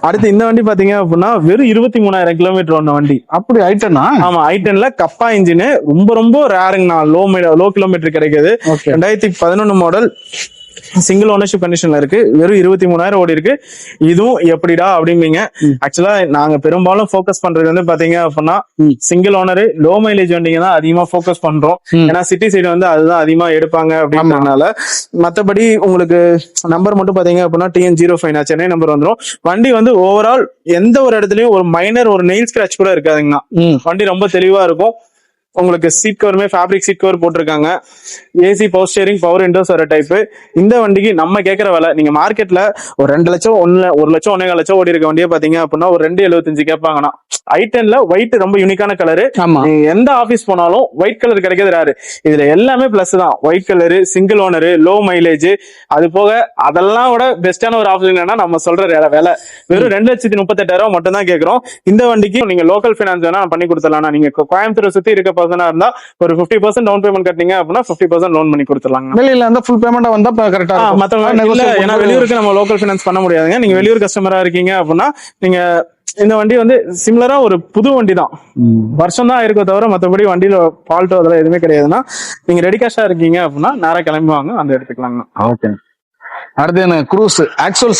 அடுத்து இந்த வண்டி பாத்தீங்க அப்படின்னா வெறும் 23,000 கிலோமீட்டர் ஒண்ணு வண்டி. அப்படி ஐட்டனா? ஆமா, i10ல கப்பா இன்ஜின், ரொம்ப ரொம்ப ரேருங்கண்ணா. லோ கிலோமீட்டர் கிடைக்குது. 2011 மாடல், சிங்கிள் ஓனர்ஷிப் கண்டிஷன்ல இருக்கு. வெறும் 23,000 ஓடி இருக்கு. இதுவும் எப்படிடா அப்படிம்பீங்க. ஆக்சுவலா நாங்க பெரும்பாலும் போக்கஸ் பண்றது வந்து பாத்தீங்க அப்படின்னா சிங்கிள் ஓனர், லோ மைலேஜ் வண்டிங்க தான் அதிகமா போக்கஸ் பண்றோம். ஏன்னா சிட்டி சைடு வந்து அதுதான் அதிகமா எடுப்பாங்க அப்படின்றதுனால. மத்தபடி உங்களுக்கு நம்பர் மட்டும் பாத்தீங்க அப்படின்னா TN05 சென்னை நம்பர் வந்துடும். வண்டி வந்து ஓவரால் எந்த ஒரு இடத்துலயும் ஒரு மைனர் ஒரு நெயில் ஸ்கிராச் கூட இருக்காதுங்கண்ணா. வண்டி ரொம்ப தெளிவா இருக்கும். உங்களுக்கு சீட் கவருமே ஃபேப்ரிக் சீட் கவர் போட்டிருக்காங்க. AC, power steering, power Windows வர டைப். இந்த வண்டிக்கு நம்ம கேட்கற விலை, நீங்க மார்க்கெட்ல ஒரு 2 லட்சம் 1 லட்சம் 1.25 லட்சம் ஓடி இருக்க வண்டியை பாத்தீங்க அப்படின்னா ஒரு 2.75 கேட்பாங்கன்னா. i10ல ஒயிட் ரொம்ப யூனிக்கான கலரு. நீங்க எந்த ஆபீஸ் போனாலும் ஒயிட் கலர் கிடைக்கிறது ரேரு. இதுல எல்லாமே பிளஸ் தான். White colour, single owner, low mileage, அது போக அதெல்லாம் விட பெஸ்டான ஒரு ஆப்ஷன் என்னன்னா நம்ம சொல்ற விலை வெறும் 2,38,000 மட்டும் தான் கேட்கிறோம். இந்த வண்டிக்கு நீங்க லோக்கல் பைனான்ஸ் வேணா பண்ணி கொடுத்துடலாம். நீங்க கோயம்புத்தூர் சுத்தி இருக்க பர்சனா இருந்தா ஒரு 50% டவுன் பேமெண்ட் கட்டினீங்க அப்படின்னா 50% லோன் பண்ணி கொடுத்துடலாம். வெளியில இருந்தா ஃபுல் பேமெண்ட் வந்தா கரெக்டா. ஏன்னா வெளியூருக்கு நம்ம லோக்கல் பைனான்ஸ் பண்ண முடியாதுங்க. நீங்க வெளியூர் கஸ்டமரா இருக்கீங்க அப்படின்னா நீங்க இந்த வண்டி வந்து சிமிலரா ஒரு புது வண்டி தான், வருஷம் தான் இருக்கோ தவிர மற்றபடி வண்டியில ஃபால்ட்டோ அதெல்லாம் எதுவுமே கிடையாதுன்னா நீங்க ரெடி கேஷா இருக்கீங்க அப்படின்னா நேரா கிளம்புவாங்க, அந்த எடுத்துக்கலாங்க. ஓகே. அடுத்து என்ன, க்ரூஸ் ஆக்சுவல்